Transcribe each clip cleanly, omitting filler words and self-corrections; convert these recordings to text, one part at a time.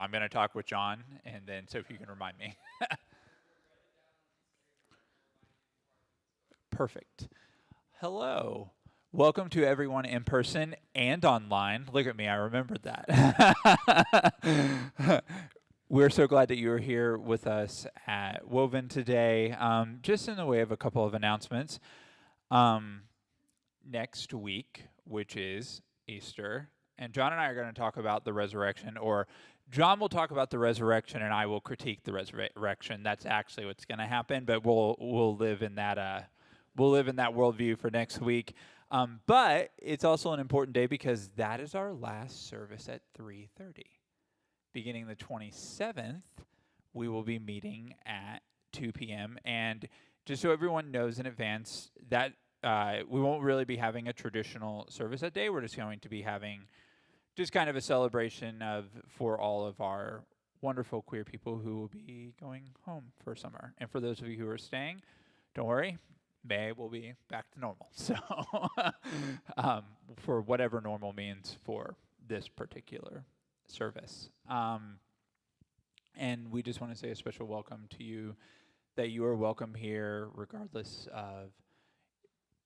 I'm going to talk with John, and then so if you can remind me. Perfect. Hello. Welcome to everyone in person and online. Look at me, I remembered that. We're so glad that you're here with us at Woven today. Just in the way of a couple of announcements. Next week, which is Easter, and John and I are going to talk about the resurrection, or John will talk about the resurrection and I will critique the resurrection. That's actually what's going to happen, but we'll live in that worldview for next week. But it's also an important day because that is our last service at 3:30. Beginning the 27th, we will be meeting at 2 p.m. And just so everyone knows in advance, that we won't really be having a traditional service that day. We're just going to be having just kind of a celebration for all of our wonderful queer people who will be going home for summer. And for those of you who are staying, don't worry, May will be back to normal. So for whatever normal means for this particular service. And we just want to say a special welcome to you, that you are welcome here regardless of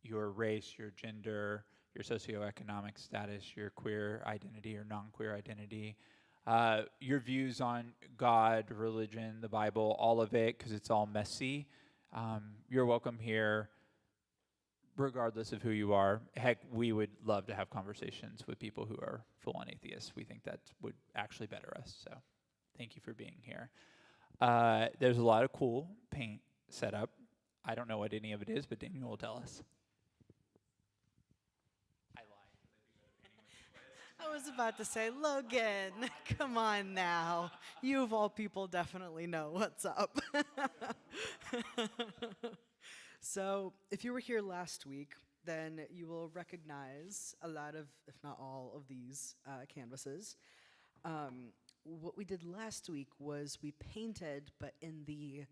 your race, your gender, your socioeconomic status, your queer identity or non-queer identity, your views on God, religion, the Bible, all of it, because it's all messy. You're welcome here regardless of who you are. Heck, we would love to have conversations with people who are full-on atheists. We think that would actually better us, so thank you for being here. There's a lot of cool paint set up. I don't know what any of it is, but Daniel will tell us. I was about to say, Logan, come on now. You of all people definitely know what's up. So, if you were here last week, then you will recognize a lot of, if not all, of these canvases. What we did last week was we painted, but in the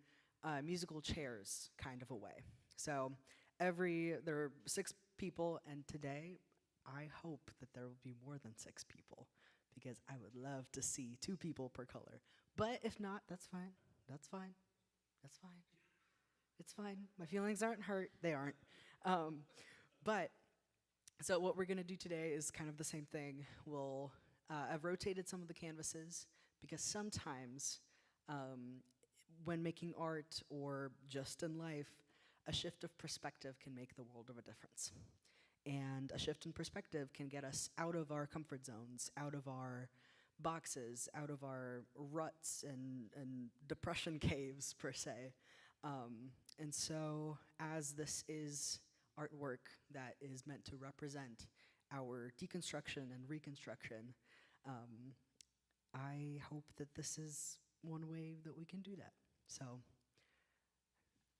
musical chairs kind of a way. So, there are 6 people, and today I hope that there will be more than 6 people, because I would love to see 2 people per color. But if not, that's fine. That's fine. That's fine. It's fine. My feelings aren't hurt. They aren't. So what we're going to do today is kind of the same thing. I've rotated some of the canvases because sometimes when making art or just in life, a shift of perspective can make the world of a difference. And a shift in perspective can get us out of our comfort zones, out of our boxes, out of our ruts and depression caves, per se. And so, as this is artwork that is meant to represent our deconstruction and reconstruction, I hope that this is one way that we can do that. So,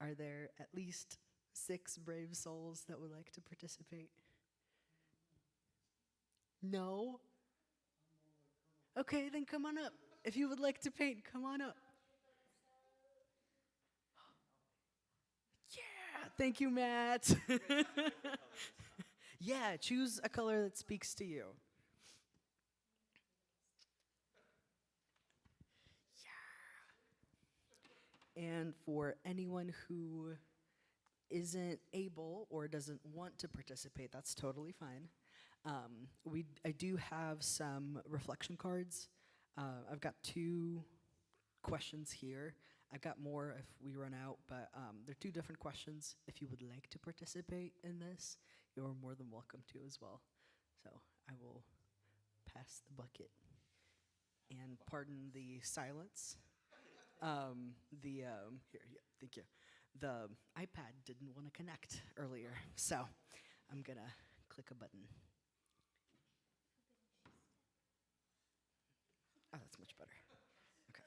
are there at least 6 brave souls that would like to participate? No? Okay, then come on up. If you would like to paint, come on up. Yeah, thank you, Matt. Yeah, choose a color that speaks to you. Yeah. And for anyone who isn't able or doesn't want to participate, that's totally fine. I do have some reflection cards. I've got 2 questions here. I've got more if we run out, but they're 2 different questions. If you would like to participate in this, you're more than welcome to as well. So I will pass the bucket. And pardon the silence. Thank you. The iPad didn't want to connect earlier, so I'm gonna click a button. Oh, that's much better. Okay.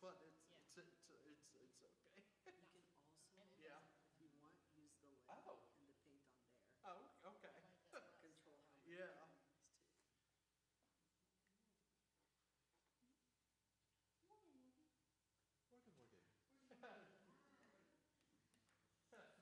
but it's okay. You can also, Yeah. if you want, use the lid Oh. and the paint on there. Oh, okay. Control how much Yeah. paint you use too. Morgan, Morgan. How's that? Yeah, great. Yes.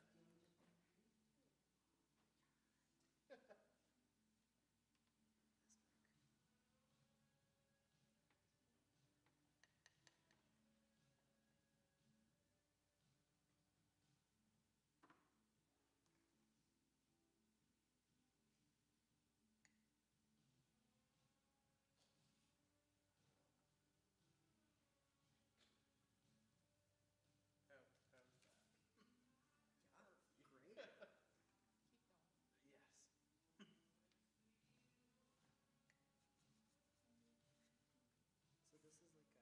So this is like a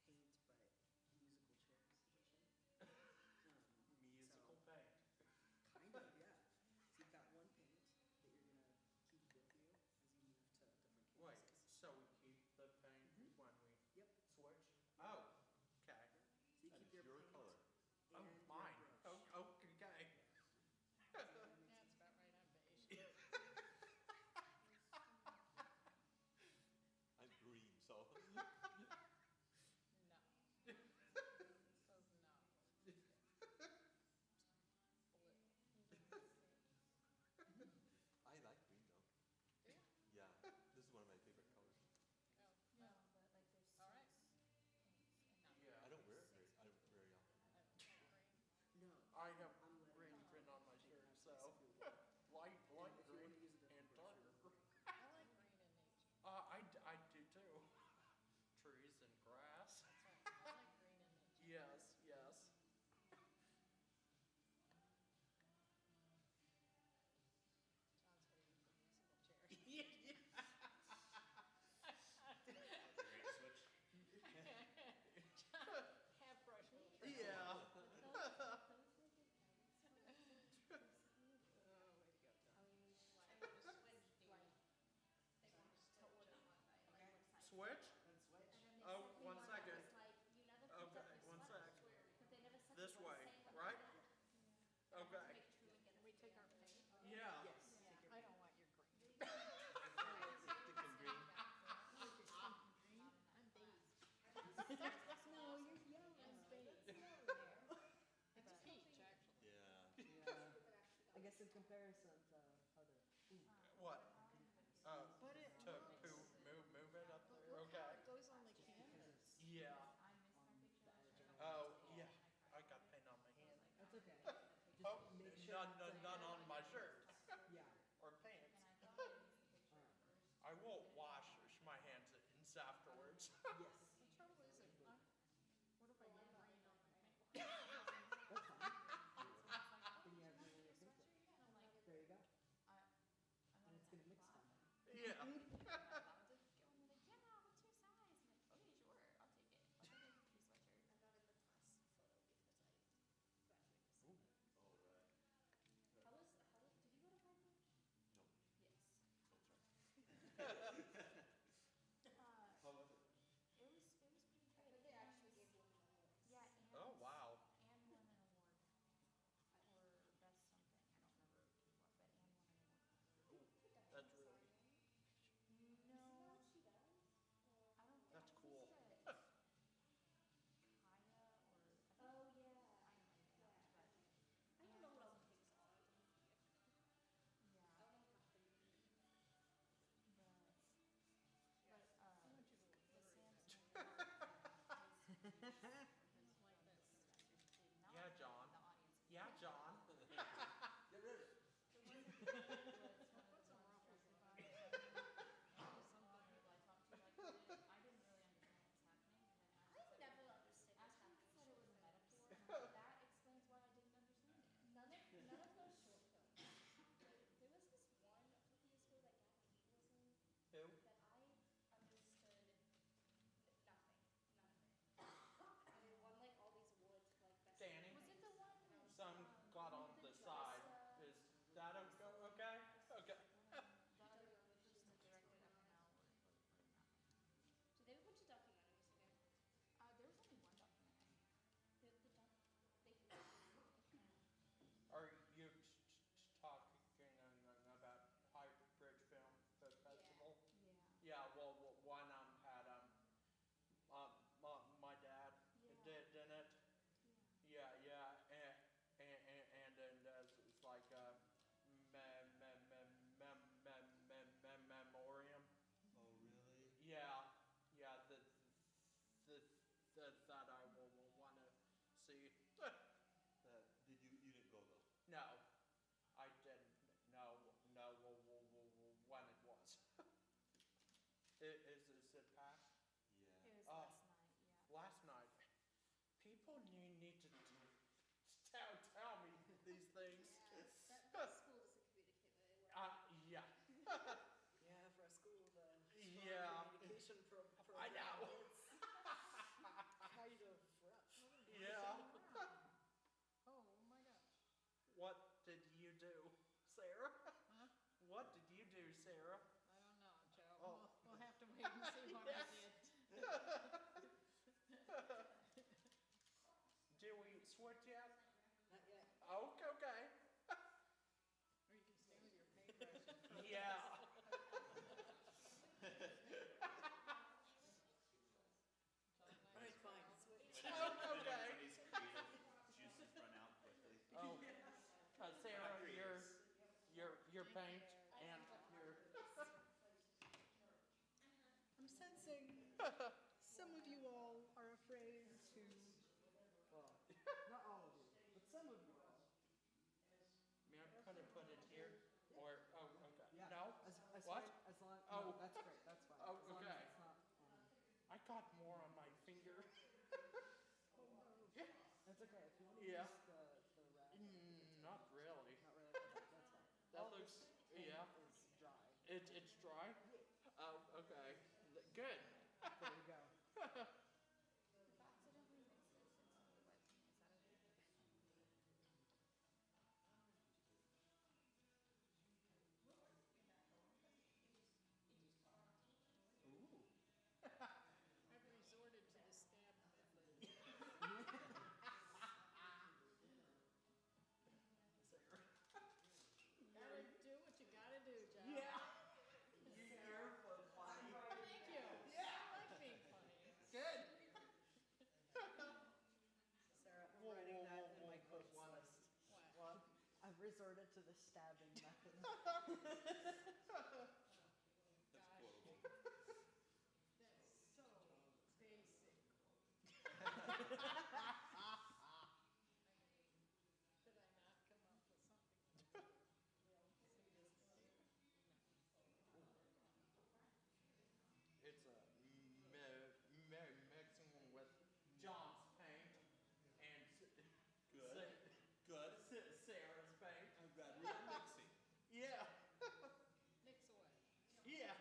paint but musical chairs edition. Musical So, paint. kind of, yeah. So you've got one paint that you're gonna keep with you as you move to different Wait, canvases. so we keep the paint when we Yep. switch? Oh, okay. So you And keep it's your your paint color. Oh, and mine. your Oh, brush. okay. Does that make That's sense? about right, I'm beige. I'm green, so. No. Says no. Blue. I like green though. Do you? Yeah, this is one of my favorite colors. Oh, No, well, but like there's all right. six paints and No. Yeah. I don't wear it very often. I don't like green. No. I have I'm letting green you written on my take shirt, that so piece if you want. light And if you green wanna use a different and brush, darker. you're welcome. I like green in nature. I do too. Trees and grass. That's right, I like green in nature. Yes, yes. John's gonna use the musical chair. John, have brush little chair. Yeah. Oh, way to go, John. Switch? Oh, one second. Okay, one sec. This way, right? Okay. Can we take our paint? Yeah. Yes. I don't want your green. Thinking green. I'm beige. No, you're yellow. I'm beige. It's peach, actually. Yeah. Yeah. I guess in comparison to other. What? But it To looks, move it up but there, look how okay. it goes on the canvas. Yeah. Oh, yeah. I got paint on my hand. That's okay. Oh, make sure none, not to none on my shirt Yeah. or pants. Alright. I will wash my hands afterwards. Yes. The trouble is, what if I get green on my paint? That's fine. Then you have green on your paper. There you go. And it's gonna mix fine. Yeah. All right. Did you go to Parkland? No, Yes. don't try. Uh, How was it? it was pretty good. I think they actually gave one of them. Yeah, and Oh, wow. Anne won an award for best something. I don't remember what, but Anne won an award. That's really. Is it past? Yeah. It was Oh. last night, yeah. Last night, people need to tell me these things. That school doesn't communicate very well. Yeah. Yeah, for a school, the Yeah. communication program. I know. It's kind of rough. Yeah. Oh my gosh. What did you do, Sarah? Huh? What did you do, Sarah? I don't know, Joe. Oh. We'll have to wait and see what I did. Did we switch yet? Not yet. Okay. Or you can stay with your paintbrush. and Yeah. John and I All right, just fine. went Switch. Okay. Everybody's creative juices run out quickly. Oh, Sarah, Agreed. your paint and your. I'm sensing some of you all are afraid to. Well, not all of you, but some of you all. May I put it here? Or okay. Yeah. No. As What? far- as long. Oh. No, that's great. That's fine. Oh, as long okay. As it's not. I got more on my finger. That's okay. If you want to Yeah. use the rag, Not really. not really. That's fine. That All looks. this paint Yeah. is dry. It's dry. Oh, okay. Good. There you go. If I accidentally mix this in some of the white paint, is that okay? Ooh. I've resorted to the stab method. Gotta do what you gotta do, Joe. Yeah. You're funny. Thank you. I like being funny. Good. Sarah, I'm Whoa, writing whoa, that whoa, in whoa, my whoa, quotes what? list. What? What? I've resorted to the stabbing method. That's Gosh. quotable. That's so basic. Did I not come up with something? It's a mixing with John's paint and Good. Good. Sarah's paint. I'm glad we're mixing. Yeah. Mix away. Yeah.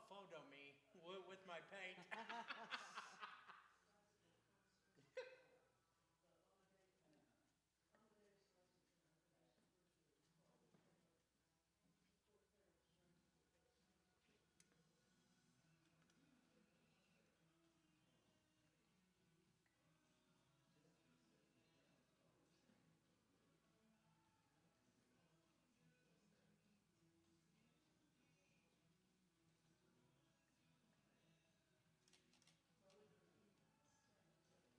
Photo me with my paint.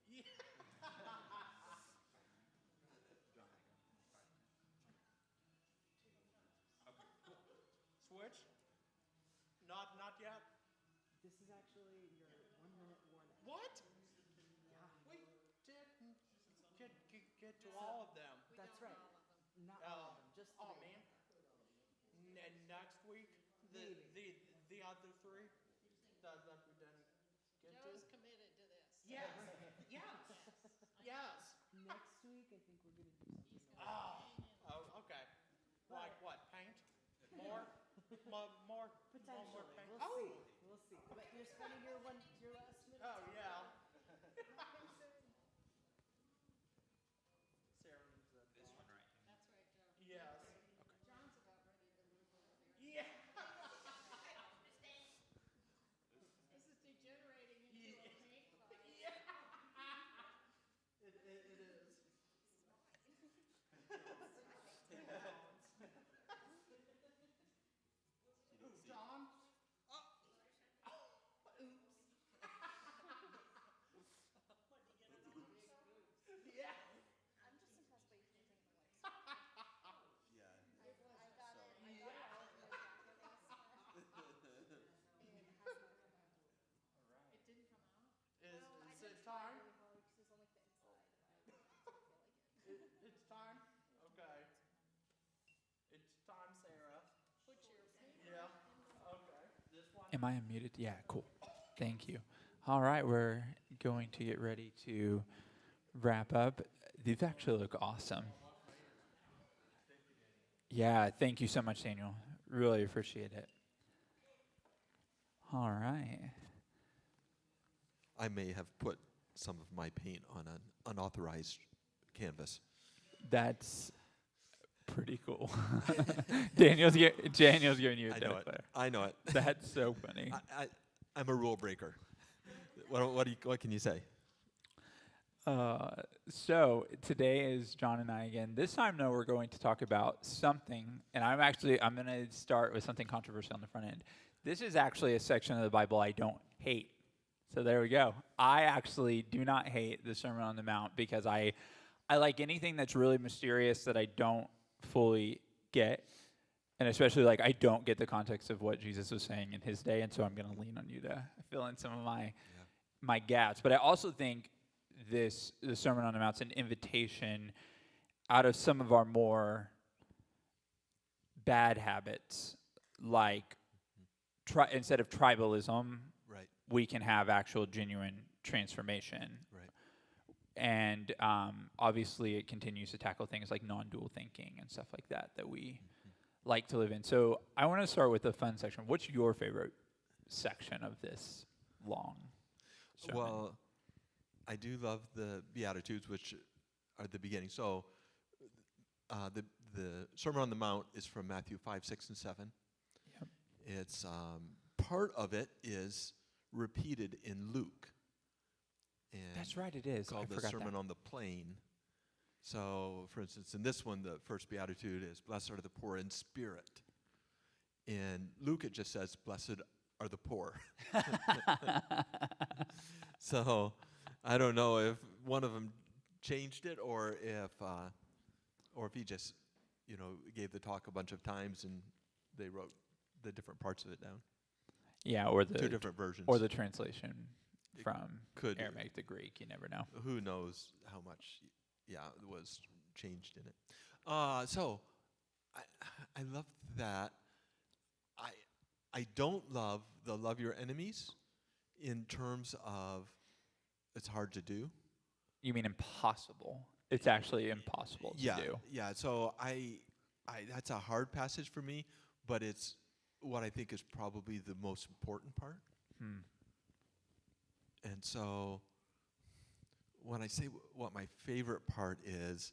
Yeah. John, I got 5 minutes. Okay, cool. Switch? Not yet. This is actually your 1 minute warning. What? Yeah. We didn't get to all of them. We That's don't right. all of them. Not all of them, just Oh three. man. Next week, the other three that we didn't get Joe's to. committed to this. Yes. Yes. Next week, I think we're gonna do something. He's else. gonna hang in. Oh, okay. Like what? Paint? More? More Potentially, paint? we'll Oh. see. We'll see. But you're spending your last minute. Oh time. yeah. Sarah needs that. This one right here. That's right, Joe. Yes. John's about ready to move over there. Yeah. This is degenerating into a paint fight. It is. You didn't see. John? What, did you get it on? Yeah. I'm just impressed Am I unmuted? Yeah, cool. Thank you. All right, we're going to get ready to wrap up. These actually look awesome. Yeah, thank you so much, Daniel. Really appreciate it. All right. I may have put some of my paint on an unauthorized canvas. That's pretty cool. Daniel's giving you a I know death it. glare. I know it. That's so funny. I'm a rule breaker. What can you say? So today is John and I again. This time, though, we're going to talk about something, and I'm going to start with something controversial on the front end. This is actually a section of the Bible I don't hate. So there we go. I actually do not hate the Sermon on the Mount because I like anything that's really mysterious that I don't fully get, and especially like I don't get the context of what Jesus was saying in his day, and so I'm going to lean on you to fill in some of my gaps. But I also think the Sermon on the Mount's an invitation out of some of our more bad habits, like instead of tribalism, Right. we can have actual genuine transformation. Right. And obviously, it continues to tackle things like non-dual thinking and stuff like that we like to live in. So I want to start with the fun section. What's your favorite section of this long sermon? Well, I do love the Beatitudes, which are the beginning. So the Sermon on the Mount is from Matthew 5, 6, and 7. Yep. It's part of it is repeated in Luke. And That's right, it is. called I the forgot Sermon that. on the Plain. So, for instance, in this one, the first Beatitude is, "Blessed are the poor in spirit." In Luke, it just says, "Blessed are the poor." So, I don't know if one of them changed it or if he just, gave the talk a bunch of times and they wrote the different parts of it down. Yeah, or Two the different versions. or the translation It from could. Aramaic to Greek. You never know. Who knows how much, was changed in it. So, I love that. I don't love the love your enemies in terms of it's hard to do. You mean impossible? It's actually impossible to do. Yeah. So I that's a hard passage for me, but it's what I think is probably the most important part. And so when I say what my favorite part is,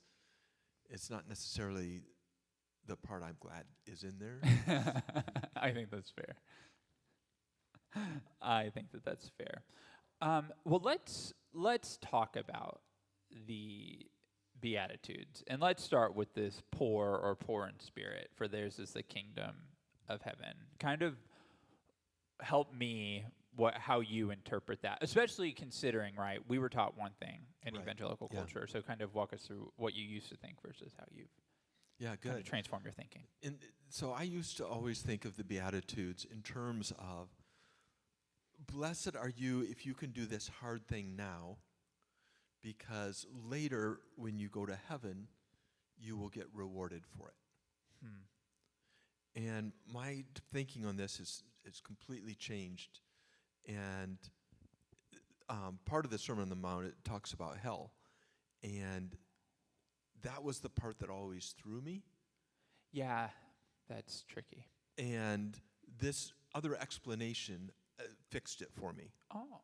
it's not necessarily the part I'm glad is in there. I think that's fair. I think that's fair. Well, let's talk about the Beatitudes, and let's start with this poor in spirit, for theirs is the kingdom of heaven. Kind of help me how you interpret that, especially considering, right, we were taught one thing in Right. evangelical Yeah. culture, so kind of walk us through what you used to think versus how you've Yeah, kind of good. transformed your thinking. And so I used to always think of the Beatitudes in terms of, blessed are you if you can do this hard thing now, because later when you go to heaven, you will get rewarded for it. And my thinking on this is completely changed. And part of the Sermon on the Mount, it talks about hell. And that was the part that always threw me. Yeah, that's tricky. And this other explanation fixed it for me. Oh,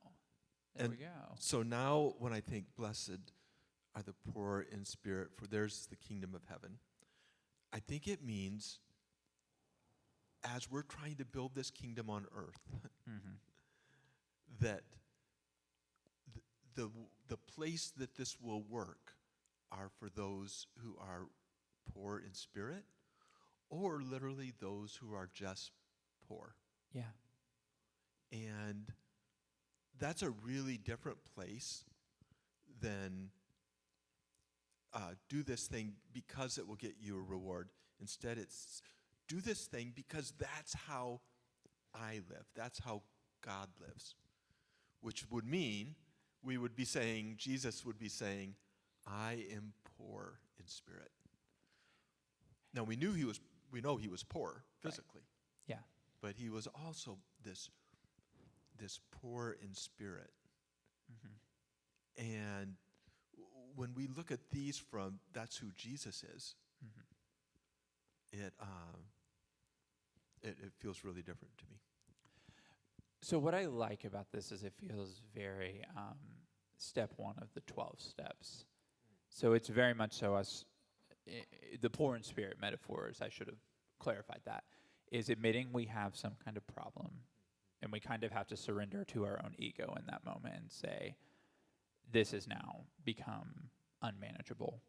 there we And go. So now when I think, blessed are the poor in spirit, for theirs is the kingdom of heaven, I think it means as we're trying to build this kingdom on earth, that the place that this will work are for those who are poor in spirit, or literally those who are just poor. Yeah. And that's a really different place than do this thing because it will get you a reward. Instead, it's do this thing because that's how I live. That's how God lives. Which would mean we would be saying, Jesus would be saying, I am poor in spirit. Now we know he was poor physically. Yeah. But he was also this this poor in spirit. Mm-hmm. And when we look at these from, that's who Jesus is, Mm-hmm. it feels really different to me. So what I like about this is it feels very step one of the 12 steps. So it's very much so us, the poor in spirit metaphors, I should have clarified that, is admitting we have some kind of problem, and we kind of have to surrender to our own ego in that moment and say, this has now become unmanageable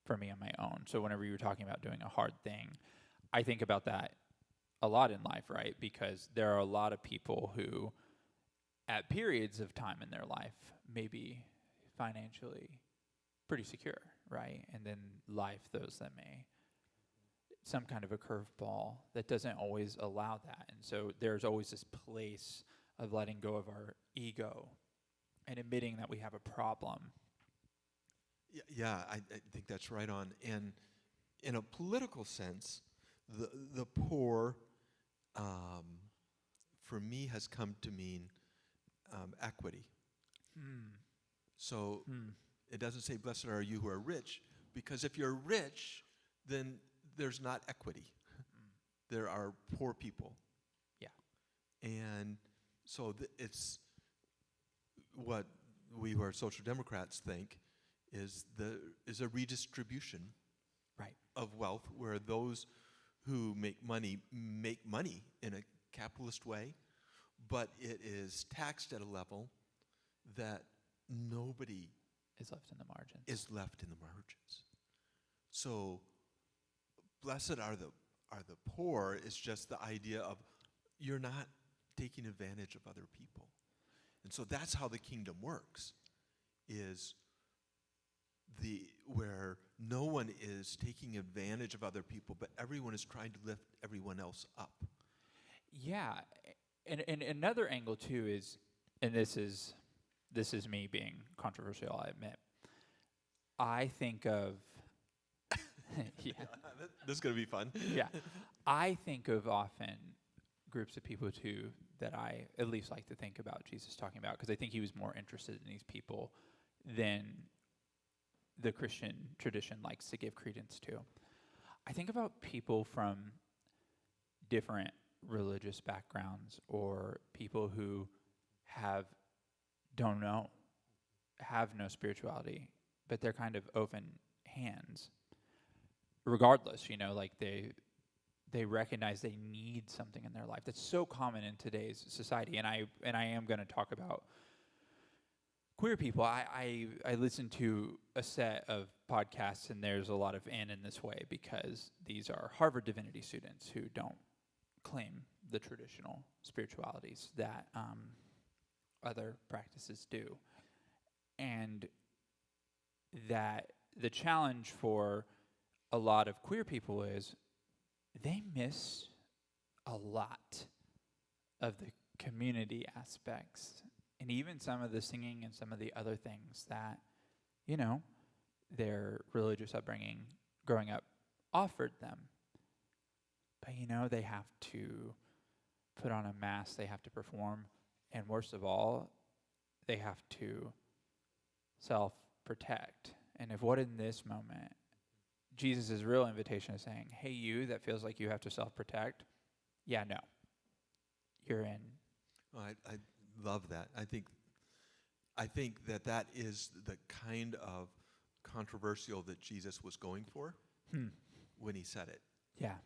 for me on my own. So whenever you were talking about doing a hard thing, I think about that a lot in life, right? Because there are a lot of people who, at periods of time in their life, may be financially pretty secure, right? And then life throws them some kind of a curveball that doesn't always allow that. And so there's always this place of letting go of our ego and admitting that we have a problem. Yeah, I think that's right on. And in a political sense, the poor, for me, has come to mean equity. So it doesn't say, blessed are you who are rich, because if you're rich, then there's not equity. There are poor people. Yeah. And so it's what we who are social democrats think is a redistribution, Right, of wealth, where those who make money in a capitalist way, but it is taxed at a level that nobody is left in the margins. is left in the margins. So blessed are the poor is just the idea of you're not taking advantage of other people. And so that's how the kingdom works, is where no one is taking advantage of other people, but everyone is trying to lift everyone else up. Yeah, and another angle too is, and this is me being controversial, I admit. I think of yeah, This is going to be fun. yeah. I think of often groups of people too that I at least like to think about Jesus talking about, because I think he was more interested in these people than the Christian tradition likes to give credence to. I think about people from different religious backgrounds, or people who have no spirituality, but they're kind of open hands. Regardless, like they recognize they need something in their life. That's so common in today's society. And I am going to talk about queer people. I listen to a set of podcasts, and there's a lot of in this way, because these are Harvard Divinity students who don't claim the traditional spiritualities that other practices do. And that the challenge for a lot of queer people is they miss a lot of the community aspects, and even some of the singing and some of the other things that, their religious upbringing growing up offered them. But, they have to put on a mask, they have to perform, and worst of all, they have to self-protect. And if what in this moment, Jesus' real invitation is saying, hey, you that feels like you have to self-protect, yeah, no, you're in. Oh, I love that. I think that is the kind of controversial that Jesus was going for when he said it. Yeah.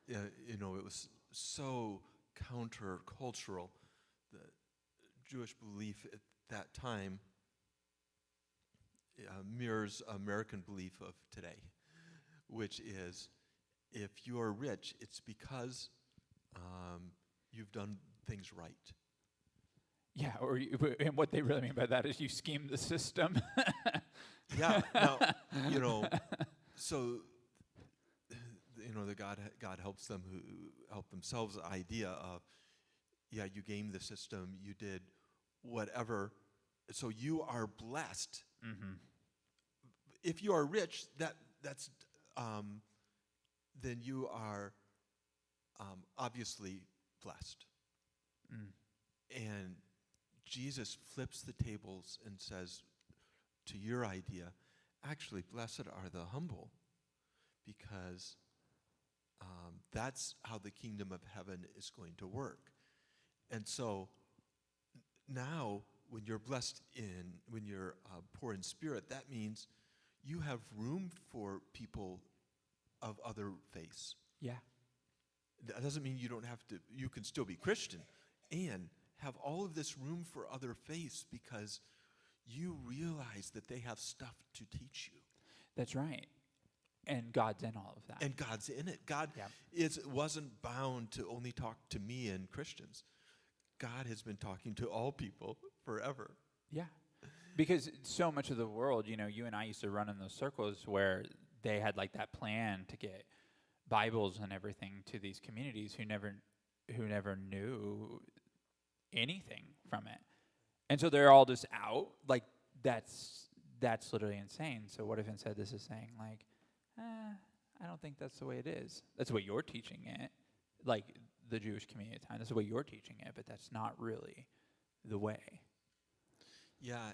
It was so countercultural. The Jewish belief at that time mirrors American belief of today, which is, if you are rich, it's because you've done things right. Yeah, and what they really mean by that is you scheme the system. Yeah. Now, so the God helps them who help themselves. The idea of, yeah, you gamed the system, you did whatever, so you are blessed. Mm-hmm. If you are rich, that's then you are obviously blessed. Mm. And Jesus flips the tables and says to your idea, actually, blessed are the humble, because that's how the kingdom of heaven is going to work. And so now, when you're when you're poor in spirit, that means you have room for people of other faiths. Yeah. That doesn't mean you don't have to, you can still be Christian and have all of this room for other faiths because you realize that they have stuff to teach you. That's right. And God's in all of that. And God's in it. God Yeah. wasn't bound to only talk to me and Christians. God has been talking to all people forever. Yeah. Because so much of the world, you know, you and I used to run in those circles where they had like that plan to get Bibles and everything to these communities who never knew anything from it. And so they're all just out. Like that's literally insane. So what if instead this is saying like, I don't think that's the way it is. That's the way you're teaching it. Like the Jewish community at the time, that's the way you're teaching it, but that's not really the way. Yeah,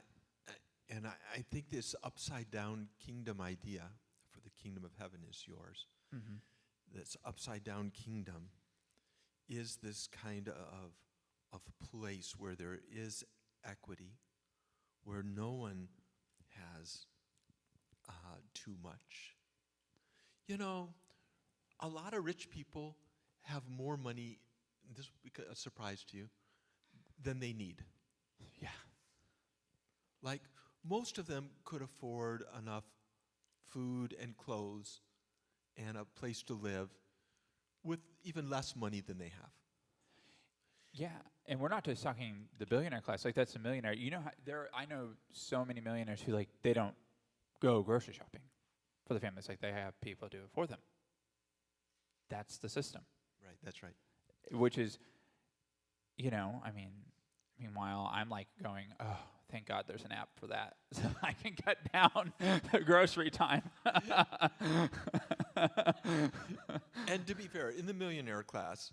and I think this upside down kingdom idea for the kingdom of heaven is yours. Mm-hmm. This upside down kingdom is this kind of place where there is equity, where no one has too much. You know, a lot of rich people have more money, this will be a surprise to you, than they need. Yeah. Like, most of them could afford enough food and clothes and a place to live with even less money than they have. Yeah, and we're not just talking the billionaire class. Like that's a millionaire. You know, I know so many millionaires who like they don't go grocery shopping for the families. Like they have people do it for them. That's the system. Right, that's right. Which is, you know, I mean, meanwhile, I'm like going, oh, thank God there's an app for that, so I can cut down the grocery time. And to be fair, in the millionaire class,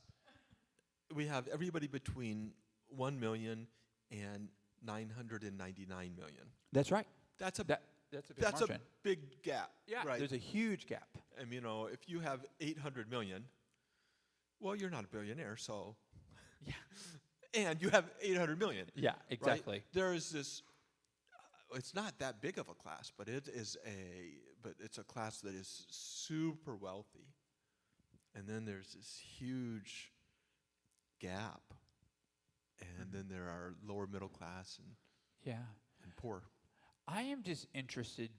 we have everybody between 1 million and 999 million. That's right. That's a That's a big that's margin. a big gap. Yeah, right. there's a huge gap. And you know, if you have 800 million, well, you're not a billionaire, so Yeah. and you have 800 million. Yeah, exactly. Right? There is this. It's not that big of a class, but it's a class that is super wealthy, and then there's this huge gap, and then there are lower middle class Yeah. and poor. I am just interested.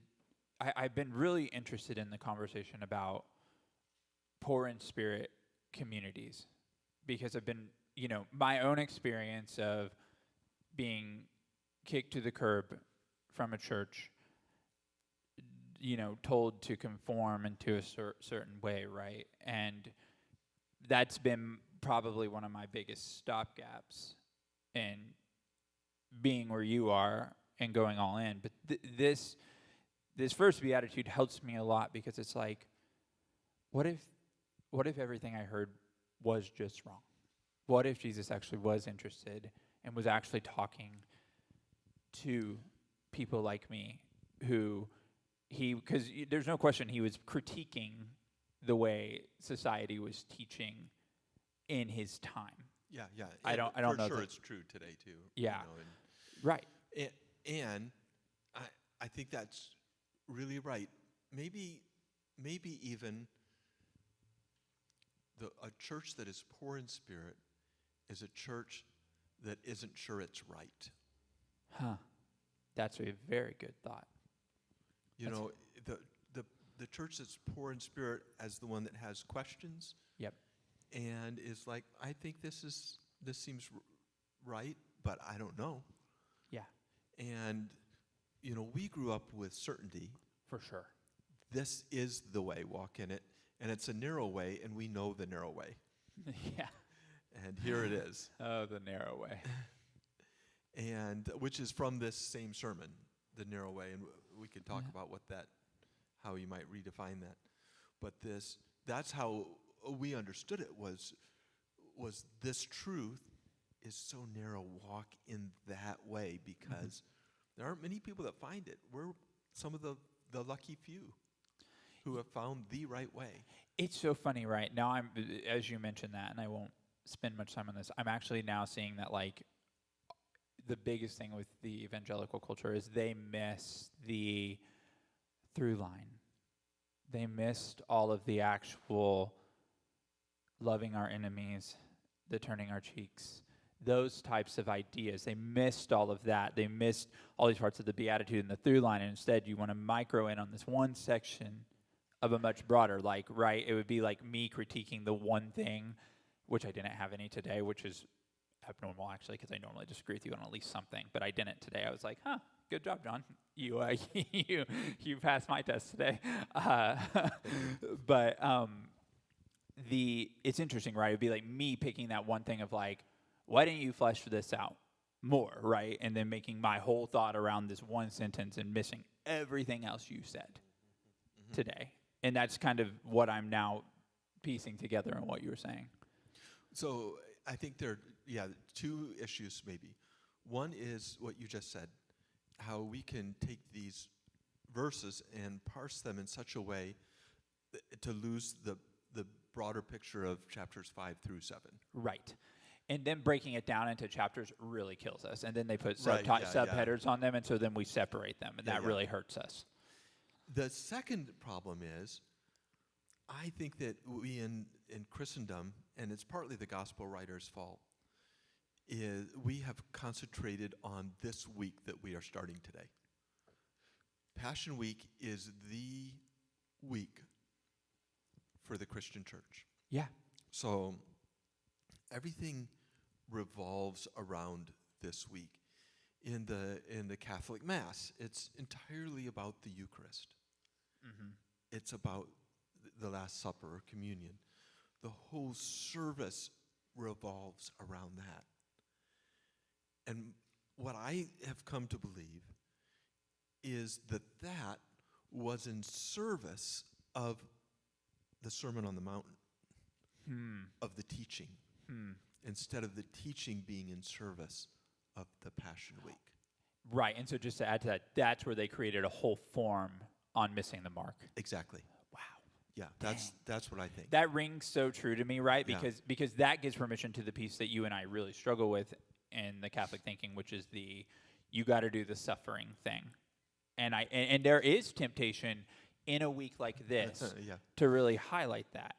I've been really interested in the conversation about poor in spirit communities because I've been, you know, my own experience of being kicked to the curb from a church, you know, told to conform into a certain way, right? And that's been probably one of my biggest stopgaps in being where you are and going all in. But this first beatitude helps me a lot because it's like, what if everything I heard was just wrong? What if Jesus actually was interested and was actually talking to people like me who because there's no question he was critiquing the way society was teaching in his time. Yeah. I don't For know sure, that- it's true today too. Yeah. You know, Right. and I think that's really right. Maybe even a church that is poor in spirit is a church that isn't sure it's right. Huh. That's a very good thought. You know, the church that's poor in spirit as the one that has questions. Yep. And is like, I think this seems right, but I don't know. Yeah. And you know, we grew up with certainty. For sure. This is the way, walk in it. And it's a narrow way, and we know the narrow way. Yeah. And here it is. Oh, the narrow way. And which is from this same sermon, the narrow way. And we could talk about how you might redefine that. But that's how we understood it was this truth is so narrow. Walk in that way because there aren't many people that find it. We're some of the lucky few who have found the right way. It's so funny, right? Now as you mentioned that, and I won't spend much time on this, I'm actually now seeing that, like, the biggest thing with the evangelical culture is they miss the through line. They missed all of the actual loving our enemies, the turning our cheeks, those types of ideas. They missed all of that. They missed all these parts of the Beatitude and the through line. And instead, you want to micro in on this one section of a much broader, like, right? It would be like me critiquing the one thing, which I didn't have any today, which is abnormal, actually, because I normally disagree with you on at least something. But I didn't today. I was like, good job, John. You you passed my test today. But it's interesting, right? It'd be like me picking that one thing of like, why didn't you flesh this out more, right? And then making my whole thought around this one sentence and missing everything else you said today. And that's kind of what I'm now piecing together in what you were saying. So I think there are, two issues maybe. One is what you just said, how we can take these verses and parse them in such a way to lose the broader picture of chapters 5 through 7. Right. And then breaking it down into chapters really kills us. And then they put Right, subheaders on them, and so then we separate them, and that Yeah. really hurts us. The second problem is, I think that we in Christendom, and it's partly the gospel writer's fault, is we have concentrated on this week that we are starting today. Passion Week is the week for the Christian church. Yeah. So everything revolves around this week. In the Catholic Mass, it's entirely about the Eucharist. Mm-hmm. It's about the Last Supper or communion. The whole service revolves around that. And what I have come to believe is that was in service of the Sermon on the Mountain, of the teaching, instead of the teaching being in service of the Passion Week. Right. And so just to add to that, that's where they created a whole form on missing the mark. Exactly. Wow. Yeah, that's what I think. That rings so true to me, right? Yeah. Because that gives permission to the piece that you and I really struggle with in the Catholic thinking, which is you got to do the suffering thing. And there is temptation in a week like this to really highlight that.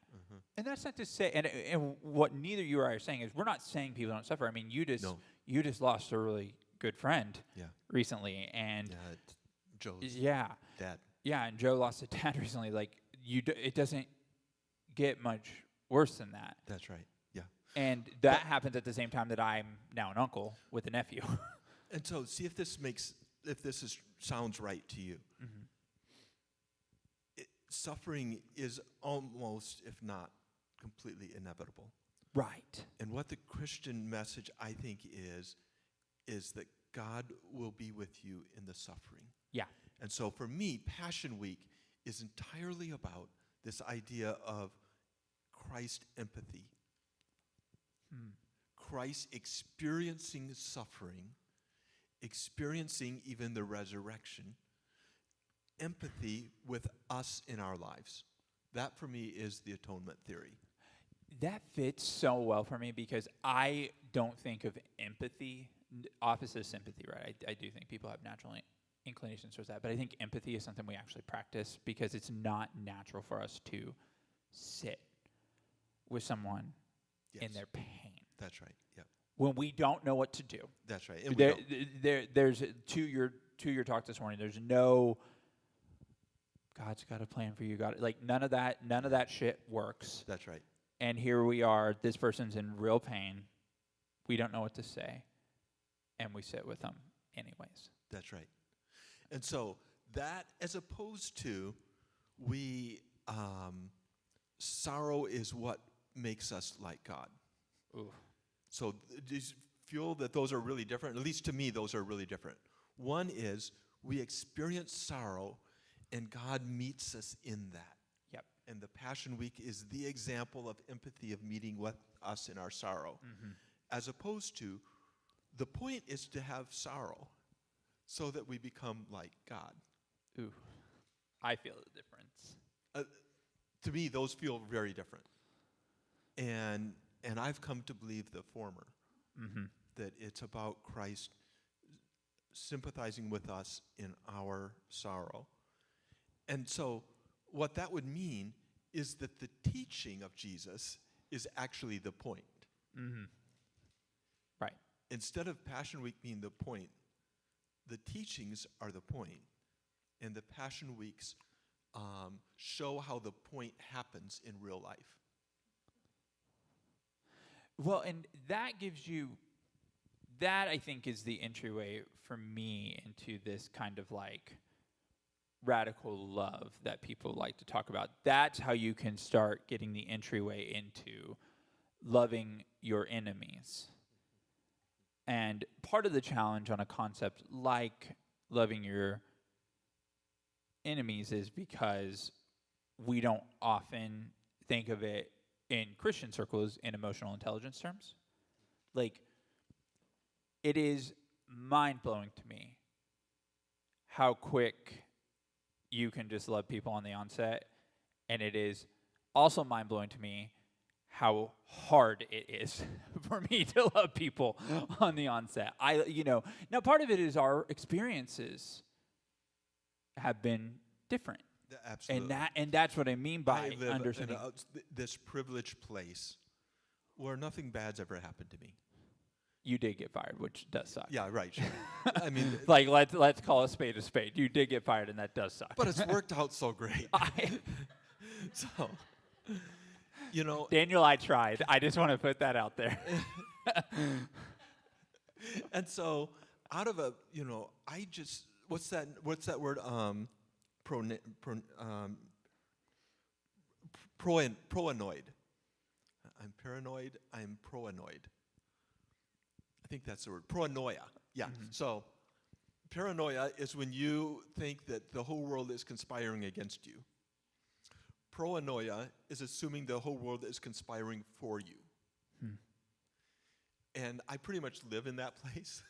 And that's not to say, and what neither you or I are saying is we're not saying people don't suffer. I mean, you just lost a really good friend recently, and Joe's dad. Yeah, and Joe lost a dad recently. Like it doesn't get much worse than that. That's right. Yeah. And that happens at the same time that I'm now an uncle with a nephew. And so, see if this sounds right to you. Mm-hmm. Suffering is almost, if not completely, inevitable. Right. And what the Christian message, I think, is that God will be with you in the suffering. Yeah. And so for me, Passion Week is entirely about this idea of Christ empathy. Christ experiencing suffering, experiencing even the resurrection, empathy with us in our lives. That for me is the atonement theory. That fits so well for me because I don't think of empathy, opposite of sympathy, right? I do think people have natural inclinations towards that, but I think empathy is something we actually practice because it's not natural for us to sit with someone in their pain. That's right. Yeah. When we don't know what to do. That's right. And There's to your talk this morning. There's no God's got a plan for you. None of that shit works. That's right. And here we are. This person's in real pain. We don't know what to say, and we sit with them anyways. That's right. And so that, as opposed to sorrow is what makes us like God. Ooh. So do you feel that those are really different? At least to me, those are really different. One is we experience sorrow, and God meets us in that. Yep. And the Passion Week is the example of empathy, of meeting with us in our sorrow. as opposed to the point is to have sorrow so that we become like God. Ooh, I feel the difference. To me, those feel very different. And I've come to believe the former, that it's about Christ sympathizing with us in our sorrow. And so what that would mean is that the teaching of Jesus is actually the point. Right. Instead of Passion Week being the point, the teachings are the point, and the Passion Weeks show how the point happens in real life. Well, and that gives you, that I think is the entryway for me into this kind of like radical love that people like to talk about. That's how you can start getting the entryway into loving your enemies. And part of the challenge on a concept like loving your enemies is because we don't often think of it in Christian circles in emotional intelligence terms. Like, it is mind-blowing to me how quick you can just love people on the onset, and it is also mind-blowing to me how hard it is for me to love people on the onset. Now part of it is our experiences have been different. Absolutely. And that's what I mean by I live understanding. in this privileged place where nothing bad's ever happened to me. You did get fired, which does suck. Yeah, right. Sure. I mean, Like, let's call a spade a spade. You did get fired, and that does suck. but it's worked out so great. So, Daniel, I tried. I just want to put that out there. and so out of what's that word? Proanoid. I'm paranoid. I'm proanoid. I think that's the word. Proanoia. Yeah. So paranoia is when you think that the whole world is conspiring against you. Proanoia is assuming the whole world is conspiring for you. And I pretty much live in that place.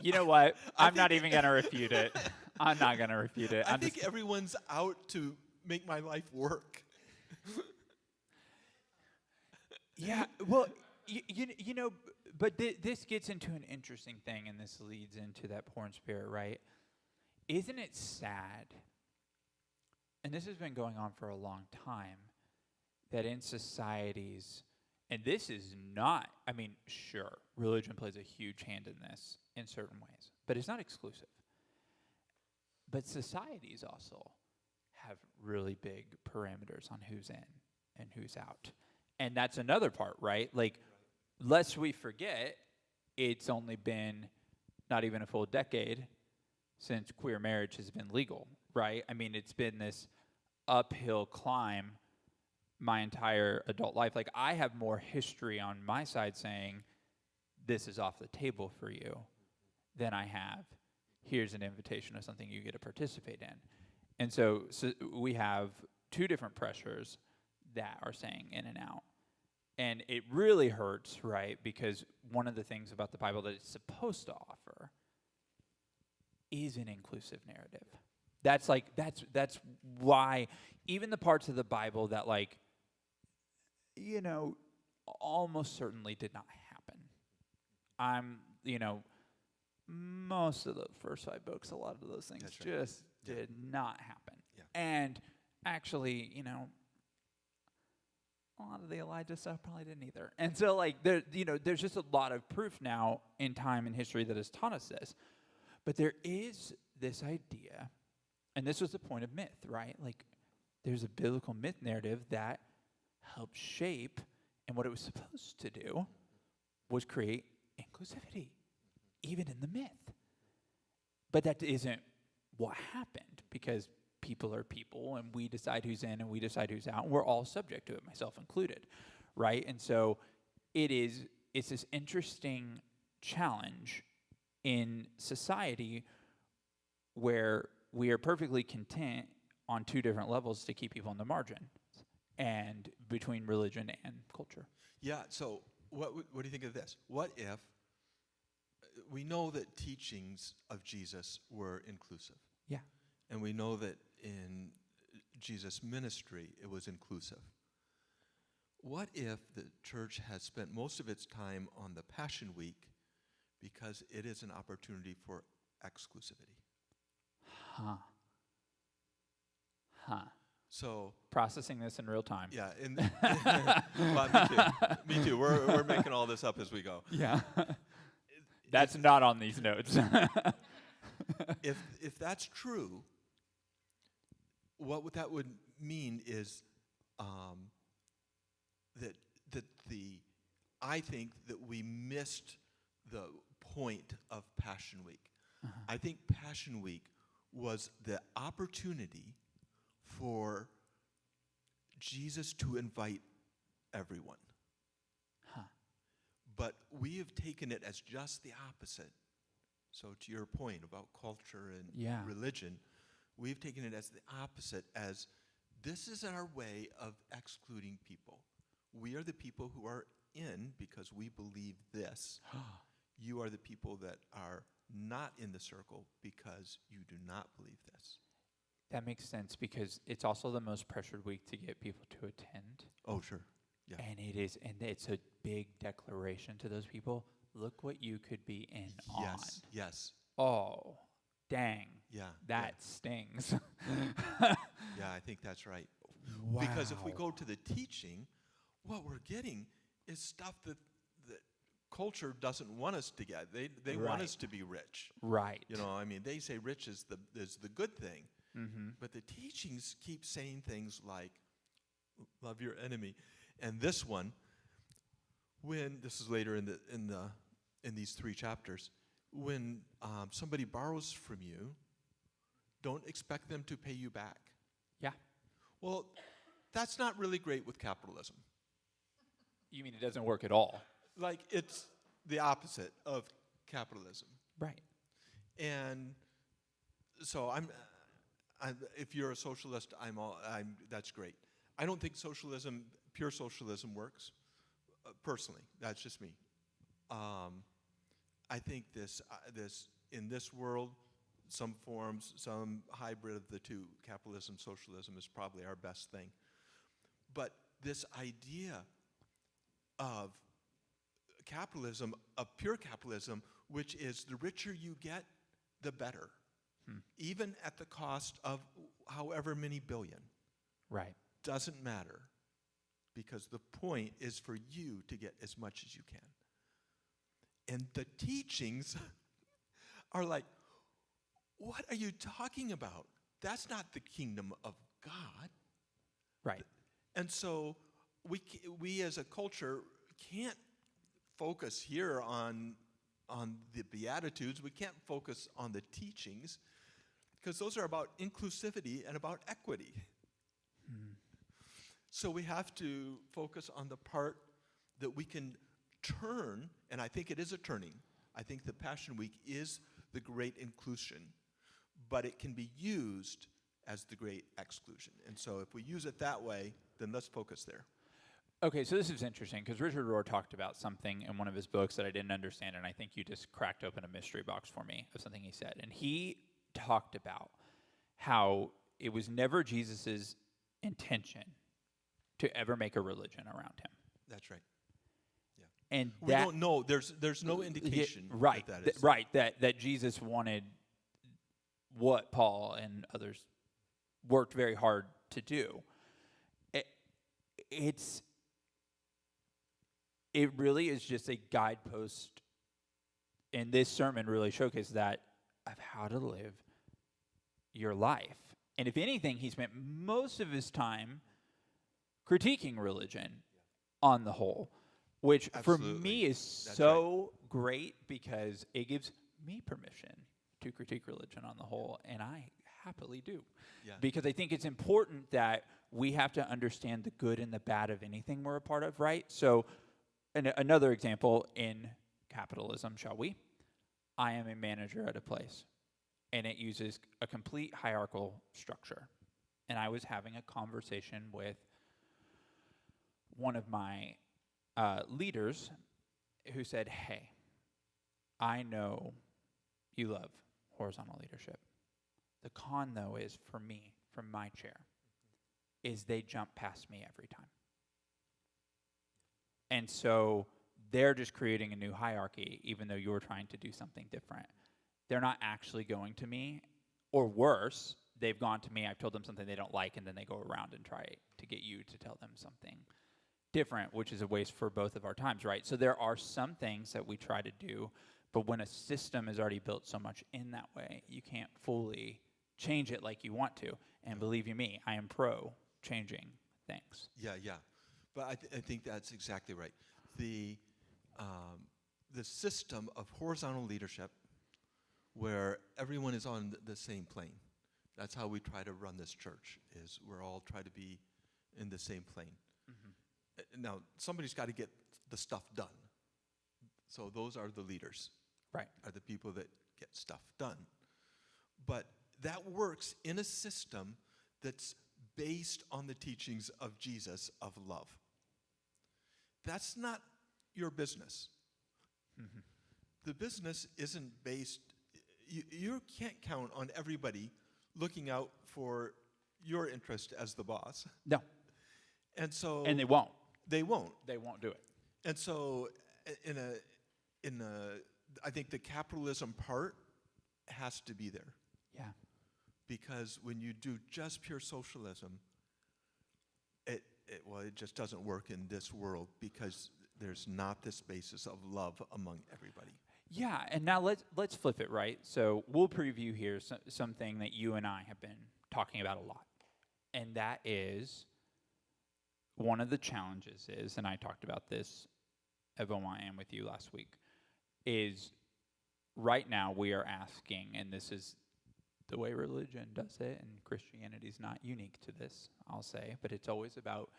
You know what? I'm not even going to refute it. I'm not going to refute it. I think everyone's out to make my life work. Yeah, well, but this gets into an interesting thing, and this leads into that porn spirit, right? Isn't it sad, and this has been going on for a long time, that in societies, and this is not, sure, religion plays a huge hand in this in certain ways, but it's not exclusive. But societies also have really big parameters on who's in and who's out. And that's another part, right? Like, lest we forget, it's only been not even a full decade since queer marriage has been legal, right? It's been this uphill climb my entire adult life. Like, I have more history on my side saying, this is off the table for you, than I have, here's an invitation of something you get to participate in. And so we have two different pressures that are saying in and out. And it really hurts, right? Because one of the things about the Bible that it's supposed to offer is an inclusive narrative. That's why even the parts of the Bible that almost certainly did not happen. Most of the first 5 books, a lot of those things just did not happen. Yeah. And actually, a lot of the Elijah stuff probably didn't either. And so, there's just a lot of proof now in time and history that has taught us this. But there is this idea, and this was the point of myth, right? Like, there's a biblical myth narrative that helped shape, and what it was supposed to do was create inclusivity, even in the myth. But that isn't what happened, because people are people, and we decide who's in and we decide who's out, and we're all subject to it, myself included, right? And so it's this interesting challenge in society where we are perfectly content on 2 different levels to keep people on the margin. and between religion and culture. Yeah, so what do you think of this? What if we know that teachings of Jesus were inclusive? Yeah. And we know that in Jesus' ministry it was inclusive. What if the church has spent most of its time on the Passion Week because it is an opportunity for exclusivity? Huh. Huh. So, Processing this in real time. yeah, well, me too. We're making all this up as we go. Yeah. That's not on these notes. If that's true, that would mean is that I think that we missed the point of Passion Week. I think Passion Week was the opportunity for Jesus to invite everyone. Huh. But we have taken it as just the opposite. So to your point about culture and Yeah. religion, we've taken it as the opposite, as this is our way of excluding people. We are the people who are in because we believe this. You are the people that are not in the circle because you do not believe this. That makes sense because it's also the most pressured week to get people to attend. Oh, sure. Yeah. And it's a big declaration to those people. Look what you could be in Yes. Yes. on. Oh, dang. Yeah. That stings. Yeah, I think that's right. Wow. Because if we go to the teaching, what we're getting is stuff that culture doesn't want us to get. They want us to be rich. Right. You know, I mean, they say rich is the good thing. Mm-hmm. But the teachings keep saying things like, love your enemy. And this one, when this is later in these 3 chapters, when somebody borrows from you, don't expect them to pay you back. Yeah. Well, that's not really great with capitalism. You mean it doesn't work at all? Like, it's the opposite of capitalism. Right. And so if you're a socialist, that's great. I don't think pure socialism works. Personally, that's just me. I think this in this world, some forms, some hybrid of the two, capitalism, socialism, is probably our best thing. But this idea of capitalism, of pure capitalism, which is the richer you get, the better, even at the cost of however many billion. Right. Doesn't matter, because the point is for you to get as much as you can. And the teachings are like, what are you talking about? That's not the kingdom of God. Right. And so we as a culture can't focus here on the Beatitudes. We can't focus on the teachings, because those are about inclusivity and about equity. So we have to focus on the part that we can turn, and I think it is a turning. I think the Passion Week is the great inclusion, but it can be used as the great exclusion. And so if we use it that way, then let's focus there. Okay, so this is interesting because Richard Rohr talked about something in one of his books that I didn't understand, and I think you just cracked open a mystery box for me of something he said. And he talked about how it was never Jesus's intention to ever make a religion around him. That's right. And We don't know. There's no indication right, that is. right, that Jesus wanted what Paul and others worked very hard to do. It really is just a guidepost, and this sermon really showcased that, of how to live your life. And if anything, he spent most of his time critiquing religion on the whole, which Absolutely. for me is That's so great because it gives me permission to critique religion on the whole, and I happily do. Yeah. Because I think it's important that we have to understand the good and the bad of anything we're a part of, right? So another example in capitalism, shall we? I am a manager at a place, and it uses a complete hierarchical structure. And I was having a conversation with one of my leaders who said, "Hey, I know you love horizontal leadership. The con, though, is for me, from my chair, is they jump past me every time. And so they're just creating a new hierarchy, even though you're trying to do something different. They're not actually going to me, or worse, they've gone to me, I've told them something they don't like, and then they go around and try to get you to tell them something different, which is a waste for both of our times, right? So there are some things that we try to do, but when a system is already built so much in that way, you can't fully change it like you want to. And believe you me, I am pro changing things. Yeah, yeah. But I think that's exactly right. The system of horizontal leadership where everyone is on the same plane. That's how we try to run this church, is we're all try to be in the same plane. Now, somebody's got to get the stuff done. So those are the leaders. Right. Are the people that get stuff done. But that works in a system that's based on the teachings of Jesus of love. That's not your business. The business isn't based, you can't count on everybody looking out for your interest as the boss. No. And so And they won't. They won't. They won't do it. And so I think the capitalism part has to be there. Yeah. Because when you do just pure socialism, it just doesn't work in this world because there's not this basis of love among everybody. Yeah, and now let's flip it, right? So we'll preview here something that you and I have been talking about a lot, and that is one of the challenges is, and I talked about this at Beaumont with you last week, is right now we are asking, and this is the way religion does it, and Christianity is not unique to this, I'll say, but it's always about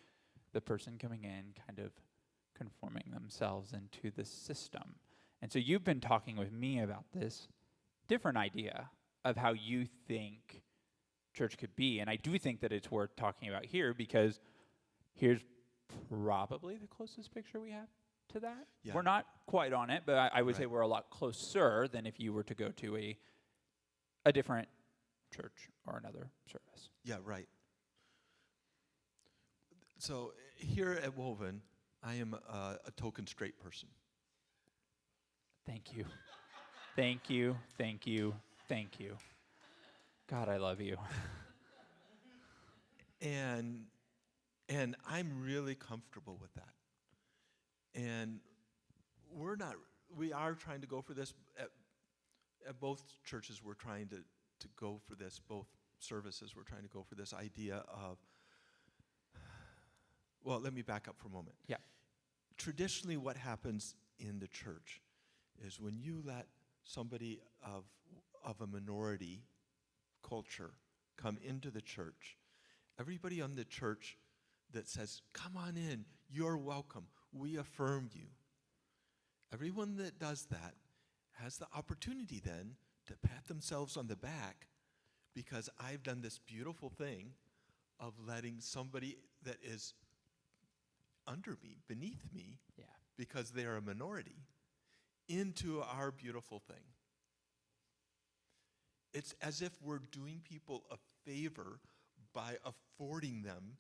the person coming in, kind of conforming themselves into the system. And so you've been talking with me about this different idea of how you think church could be. And I do think that it's worth talking about here because here's probably the closest picture we have to that. Yeah. We're not quite on it, but I would say Right. we're a lot closer than if you were to go to a different church or another service. Yeah, right. So here at Woven, I am a token straight person. Thank you. Thank you. Thank you. Thank you. God, I love you. And I'm really comfortable with that. And we are trying to go for this. At both churches, we're trying to go for this. Both services, we're trying to go for this idea of, well, let me back up for a moment. Yeah. Traditionally, what happens in the church is when you let somebody of a minority culture come into the church, everybody on the church that says, come on in, you're welcome, we affirm you. Everyone that does that has the opportunity then to pat themselves on the back because I've done this beautiful thing of letting somebody that is under me, beneath me, Yeah. because they are a minority, into our beautiful thing. It's as if we're doing people a favor by affording them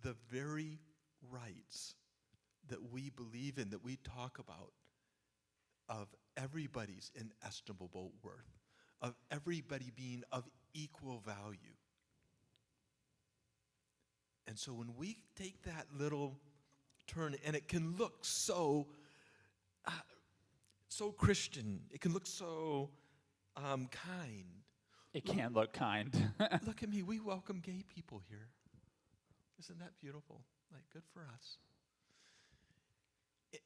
the very rights that we believe in, that we talk about, of everybody's inestimable worth, of everybody being of equal value. And so when we take that little turn, and it can look so Christian, it can look so kind. It can look kind. Look at me, we welcome gay people here. Isn't that beautiful? Like, good for us.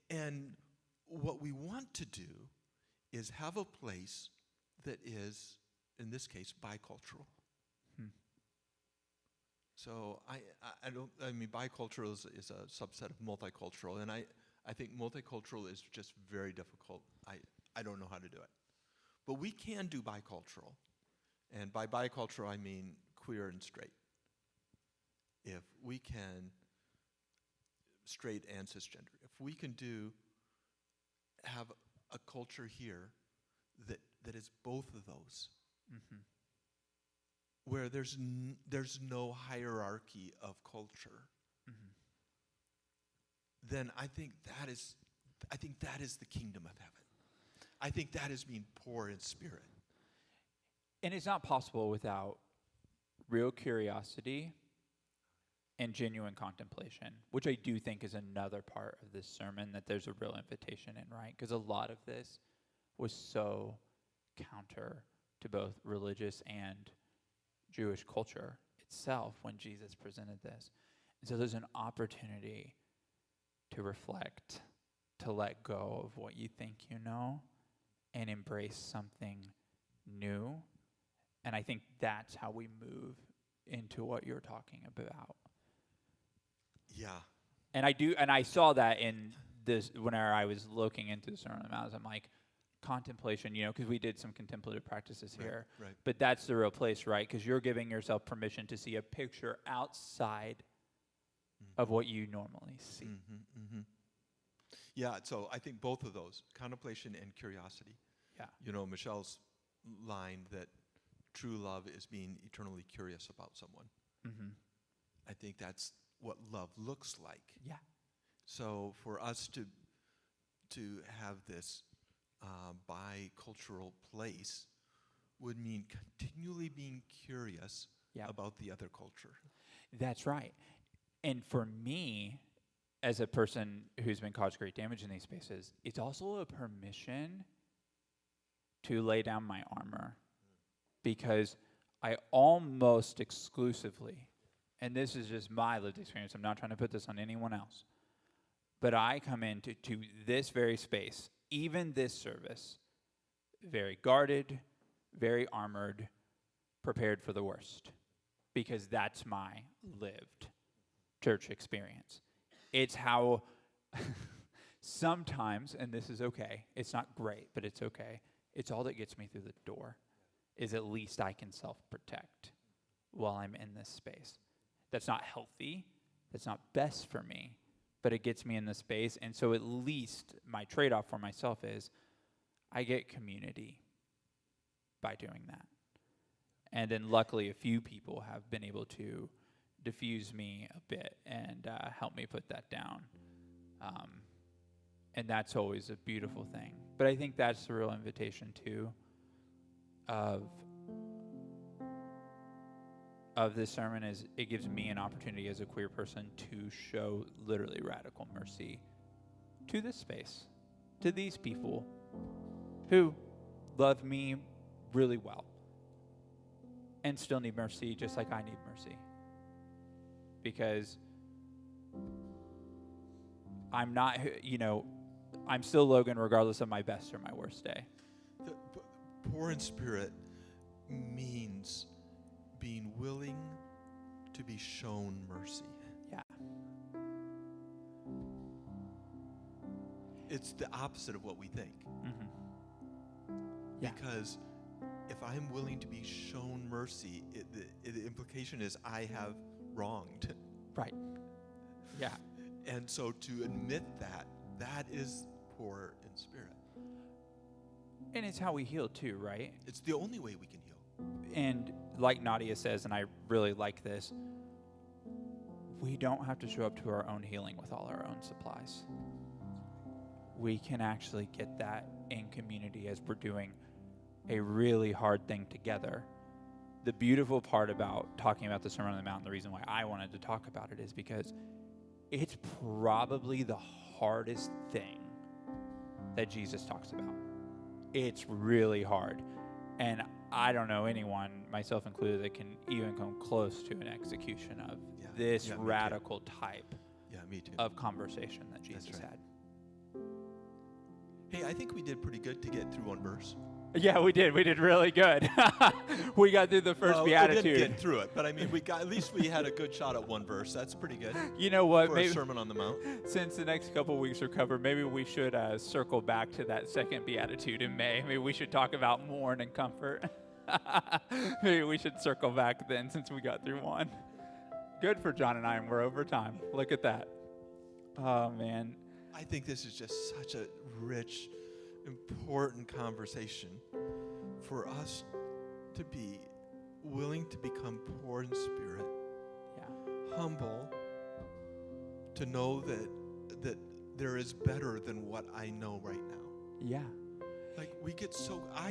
And what we want to do is have a place that is, in this case, bicultural. So I mean, bicultural is a subset of multicultural, and I think multicultural is just very difficult. I don't know how to do it. But we can do bicultural. And by bicultural, I mean queer and straight. If we can straight and cisgender. If we can have a culture here that is both of those, Mm-hmm. where there's no hierarchy of culture, Mm-hmm. then I think that is the kingdom of heaven. I think that is being poor in spirit. And it's not possible without real curiosity and genuine contemplation, which I do think is another part of this sermon that there's a real invitation in, right? Because a lot of this was so counter to both religious and Jewish culture itself when Jesus presented this. And so there's an opportunity to reflect, to let go of what you think you know, and embrace something new. And I think that's how we move into what you're talking about. Yeah. And I saw that in this, whenever I was looking into the Sermon on the Mount, I'm like, contemplation, because we did some contemplative practices here. Right. But that's the real place, right? Because you're giving yourself permission to see a picture outside of what you normally see. Mm-hmm, mm-hmm. Yeah, so I think both of those, contemplation and curiosity. Yeah. Michelle's line that true love is being eternally curious about someone. Mm-hmm. I think that's what love looks like. Yeah. So for us to have this bicultural place would mean continually being curious about the other culture. That's right. And for me, as a person who's been caused great damage in these spaces, it's also a permission to lay down my armor, because I almost exclusively, and this is just my lived experience, I'm not trying to put this on anyone else, but I come into this very space, even this service, very guarded, very armored, prepared for the worst, because that's my lived church experience. It's how sometimes, and this is okay, it's not great, but it's okay, it's all that gets me through the door, is at least I can self-protect while I'm in this space. That's not healthy, that's not best for me, but it gets me in the space. And so at least my trade-off for myself is I get community by doing that. And then luckily a few people have been able to diffuse me a bit and help me put that down. And that's always a beautiful thing. But I think that's the real invitation too of this sermon, is it gives me an opportunity as a queer person to show literally radical mercy to this space, to these people who love me really well and still need mercy just like I need mercy. Because I'm not, I'm still Logan regardless of my best or my worst day. Poor in spirit means being willing to be shown mercy. Yeah. It's the opposite of what we think. Mm-hmm. Yeah. Because if I'm willing to be shown mercy, the implication is I have wronged. Right. Yeah. And so to admit that is poor in spirit. And it's how we heal too, right? It's the only way we can heal. And like Nadia says, and I really like this, we don't have to show up to our own healing with all our own supplies. We can actually get that in community as we're doing a really hard thing together. The beautiful part about talking about the Sermon on the Mount, the reason why I wanted to talk about it, is because it's probably the hardest thing that Jesus talks about. It's really hard. And I don't know anyone, myself included, that can even come close to an execution of this radical type of conversation that Jesus had. Hey, I think we did pretty good to get through one verse. Yeah, we did. We did really good. We got through the first beatitude. We didn't get through it, but I mean, at least we had a good shot at one verse. That's pretty good. You know what? For a Sermon on the Mount. Since the next couple weeks are covered, maybe we should circle back to that second beatitude in May. Maybe we should talk about mourn and comfort. Maybe we should circle back then, since we got through one. Good for John and I, and we're over time. Look at that. Oh, man. I think this is just such a rich, important conversation for us to be willing to become poor in spirit, Yeah. humble, to know that there is better than what I know right now. Yeah. Like I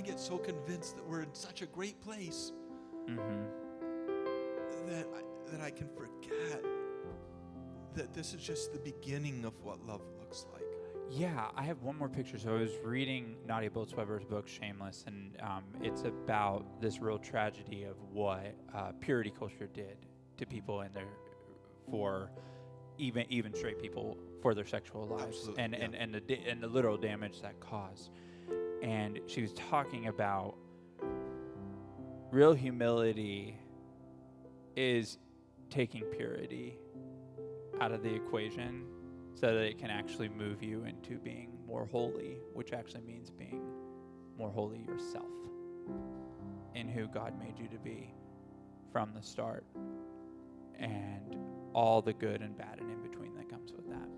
get so convinced that we're in such a great place Mm-hmm. that I can forget that this is just the beginning of what love looks like. Yeah, I have one more picture. So I was reading Nadia Bolz-Weber's book, Shameless, and it's about this real tragedy of what purity culture did to people in their, for even straight people, for their sexual lives, Absolutely, and the literal damage that caused. And she was talking about real humility is taking purity out of the equation so that it can actually move you into being more holy, which actually means being more holy yourself in who God made you to be from the start, and all the good and bad and in between that comes with that.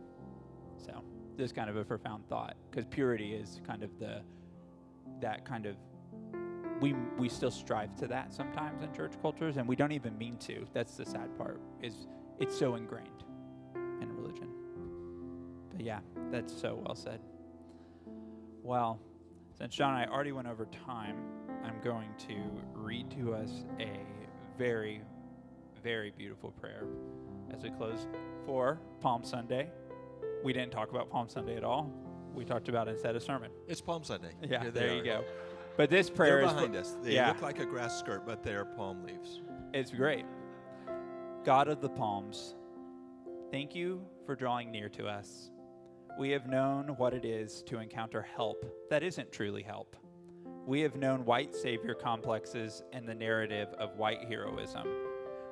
So this kind of a profound thought, because purity is kind of we still strive to that sometimes in church cultures, and we don't even mean to. That's the sad part, is it's so ingrained in religion. But yeah, that's so well said. Well, since John and I already went over time, I'm going to read to us a very, very beautiful prayer as we close for Palm Sunday. We didn't talk about Palm Sunday at all. We talked about instead a sermon. It's Palm Sunday. Yeah, Here they there you are. go. But this prayer They're is behind us. They yeah. look like a grass skirt, but they are palm leaves. It's great. God of the palms, thank you for drawing near to us. We have known what it is to encounter help that isn't truly help. We have known white savior complexes and the narrative of white heroism,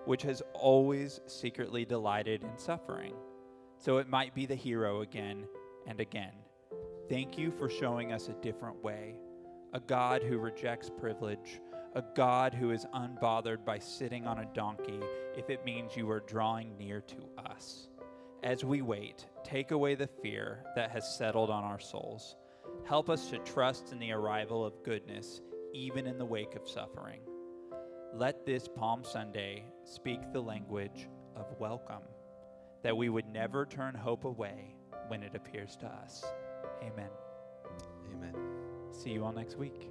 which has always secretly delighted in suffering. So it might be the hero again and again. Thank you for showing us a different way, a God who rejects privilege, a God who is unbothered by sitting on a donkey if it means you are drawing near to us. As we wait, take away the fear that has settled on our souls. Help us to trust in the arrival of goodness, even in the wake of suffering. Let this Palm Sunday speak the language of welcome, that we would never turn hope away when it appears to us. Amen. Amen. See you all next week.